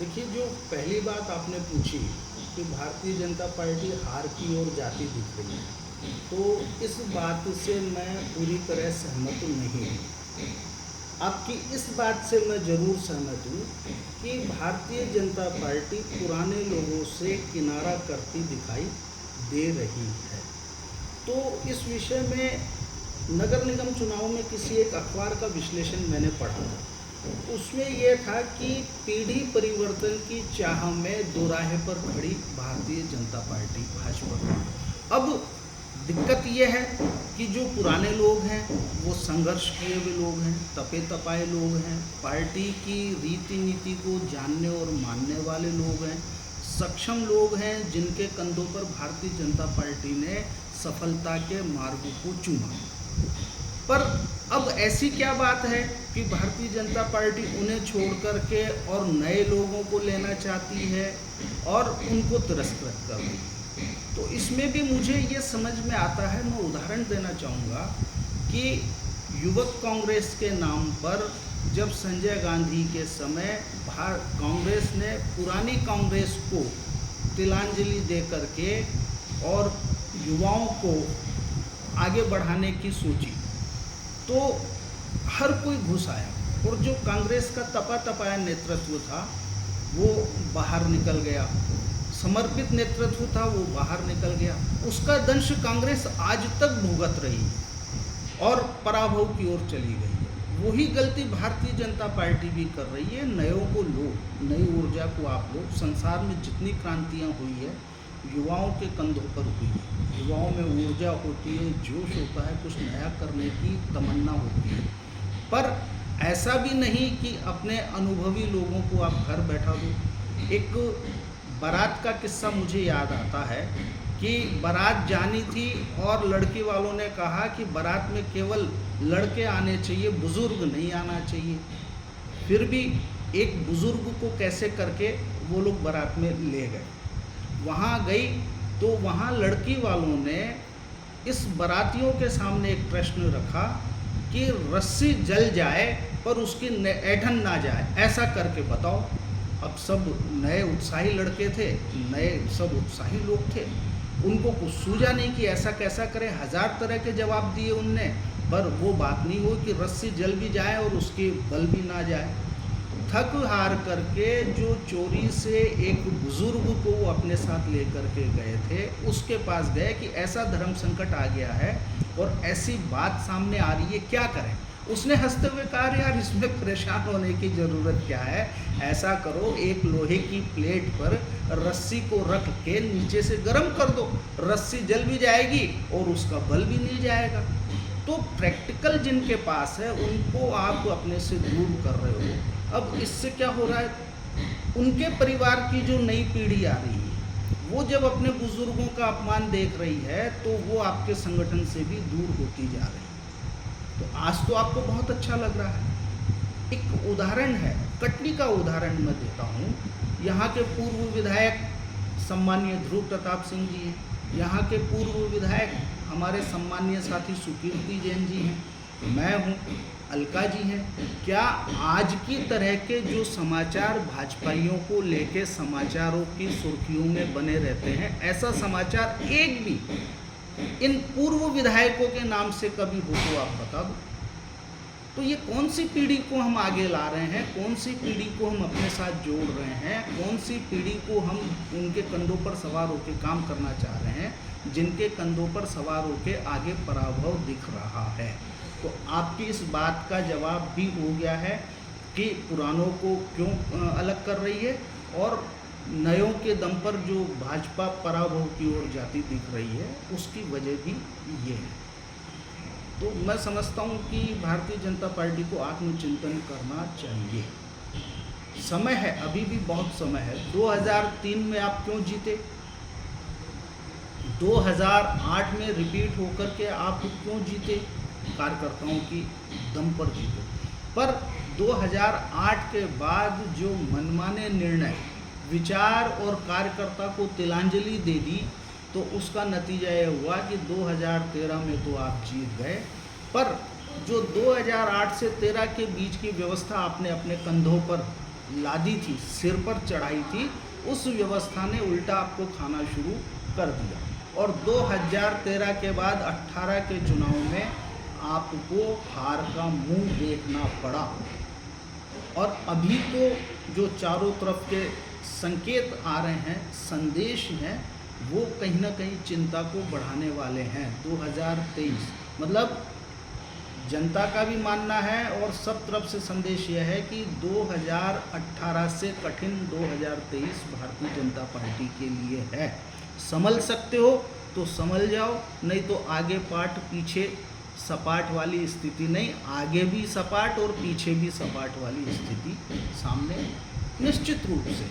देखिए, जो पहली बात आपने पूछी कि भारतीय जनता पार्टी हार की ओर जाती दिख रही है, तो इस बात से मैं पूरी तरह सहमत नहीं हूँ। आपकी इस बात से मैं ज़रूर सहमत हूँ कि भारतीय जनता पार्टी पुराने लोगों से किनारा करती दिखाई दे रही है। तो इस विषय में नगर निगम चुनाव में किसी एक अखबार का विश्लेषण मैंने पढ़ा था। उसमें यह था कि पीढ़ी परिवर्तन की चाह में दोराहे पर खड़ी भारतीय जनता पार्टी भाजपा। अब दिक्कत यह है कि जो पुराने लोग हैं वो संघर्ष किए हुए लोग हैं, तपे तपाए लोग हैं, पार्टी की रीति नीति को जानने और मानने वाले लोग हैं, सक्षम लोग हैं जिनके कंधों पर भारतीय जनता पार्टी ने सफलता के मार्ग को चुना। पर अब ऐसी क्या बात है कि भारतीय जनता पार्टी उन्हें छोड़ करके और नए लोगों को लेना चाहती है और उनको तिरस्कृत कर रही है। तो इसमें भी मुझे ये समझ में आता है, मैं उदाहरण देना चाहूँगा कि युवक कांग्रेस के नाम पर जब संजय गांधी के समय कांग्रेस ने पुरानी कांग्रेस को तिलांजलि दे करके और युवाओं को आगे बढ़ाने की सोची, तो हर कोई घुस आया और जो कांग्रेस का तपा तपाया नेतृत्व था वो बाहर निकल गया, समर्पित नेतृत्व था वो बाहर निकल गया। उसका दंश कांग्रेस आज तक भुगत रही और पराभव की ओर चली गई है। वही गलती भारतीय जनता पार्टी भी कर रही है। नयों को लो, नई ऊर्जा को आप लो। संसार में जितनी क्रांतियाँ हुई है युवाओं के कंधों पर हुई है। युवाओं में ऊर्जा होती है, जोश होता है, कुछ नया करने की तमन्ना होती है। पर ऐसा भी नहीं कि अपने अनुभवी लोगों को आप घर बैठा दो। एक बारात का किस्सा मुझे याद आता है कि बारात जानी थी और लड़की वालों ने कहा कि बारात में केवल लड़के आने चाहिए, बुज़ुर्ग नहीं आना चाहिए। फिर भी एक बुज़ुर्ग को कैसे करके वो लोग बारात में ले गए। वहाँ गई तो वहाँ लड़की वालों ने इस बारातियों के सामने एक प्रश्न रखा कि रस्सी जल जाए पर उसकी ऐंठन ना जाए, ऐसा करके बताओ। अब सब नए उत्साही लड़के थे, नए सब उत्साही लोग थे, उनको कुछ सूझा नहीं कि ऐसा कैसा करें। हज़ार तरह के जवाब दिए उनने, पर वो बात नहीं हुई कि रस्सी जल भी जाए और उसकी बल भी ना जाए। थक हार करके जो चोरी से एक बुज़ुर्ग को वो अपने साथ लेकर के गए थे, उसके पास गए कि ऐसा धर्म संकट आ गया है और ऐसी बात सामने आ रही है, क्या करें। उसने हंसते हुए कहा, यार इसमें परेशान होने की ज़रूरत क्या है, ऐसा करो एक लोहे की प्लेट पर रस्सी को रख के नीचे से गर्म कर दो, रस्सी जल भी जाएगी और उसका बल भी नहीं जाएगा। तो प्रैक्टिकल जिनके पास है उनको आप अपने से दूर कर रहे हो। अब इससे क्या हो रहा है, उनके परिवार की जो नई पीढ़ी आ रही है वो जब अपने बुजुर्गों का अपमान देख रही है तो वो आपके संगठन से भी दूर होती जा रही है। तो आज तो आपको बहुत अच्छा लग रहा है। एक उदाहरण है, कटनी का उदाहरण मैं देता हूँ। यहाँ के पूर्व विधायक सम्मानीय ध्रुव प्रताप सिंह जी हैं, यहाँ के पूर्व विधायक हमारे सम्मानीय साथी सुकीर्ति जैन जी हैं, मैं हूँ, अलका जी हैं। क्या आज की तरह के जो समाचार भाजपाइयों को लेके समाचारों की सुर्खियों में बने रहते हैं, ऐसा समाचार एक भी इन पूर्व विधायकों के नाम से कभी हो तो आप बता दो। तो ये कौन सी पीढ़ी को हम आगे ला रहे हैं, कौन सी पीढ़ी को हम अपने साथ जोड़ रहे हैं, कौन सी पीढ़ी को हम उनके कंधों पर सवार होकर काम करना चाह रहे हैं, जिनके कंधों पर सवार होकर आगे पराभव दिख रहा है। तो आपकी इस बात का जवाब भी हो गया है कि पुरानों को क्यों अलग कर रही है और नयों के दम पर जो भाजपा पराभव की ओर जाती दिख रही है उसकी वजह भी ये है। तो मैं समझता हूँ कि भारतीय जनता पार्टी को आत्मचिंतन करना चाहिए। समय है, अभी भी बहुत समय है। 2003 में आप क्यों जीते, 2008 में रिपीट होकर के आप क्यों जीते, कार्यकर्ताओं की दम पर जीते। पर 2008 के बाद जो मनमाने निर्णय, विचार और कार्यकर्ता को तिलांजलि दे दी, तो उसका नतीजा यह हुआ कि 2013 में तो आप जीत गए, पर जो 2008 से 13 के बीच की व्यवस्था आपने अपने कंधों पर लादी थी, सिर पर चढ़ाई थी, उस व्यवस्था ने उल्टा आपको खाना शुरू कर दिया। और 2013 के बाद 18 के चुनाव में आपको हार का मुंह देखना पड़ा। और अभी तो जो चारों तरफ के संकेत आ रहे हैं, संदेश हैं, वो कहीं ना कहीं चिंता को बढ़ाने वाले हैं। 2023 मतलब जनता का भी मानना है और सब तरफ से संदेश यह है कि 2018 से कठिन 2023 भारतीय जनता पार्टी के लिए है। संभल सकते हो तो संभल जाओ, नहीं तो आगे पाठ पीछे सपाट वाली स्थिति नहीं, आगे भी सपाट और पीछे भी सपाट वाली स्थिति सामने निश्चित रूप से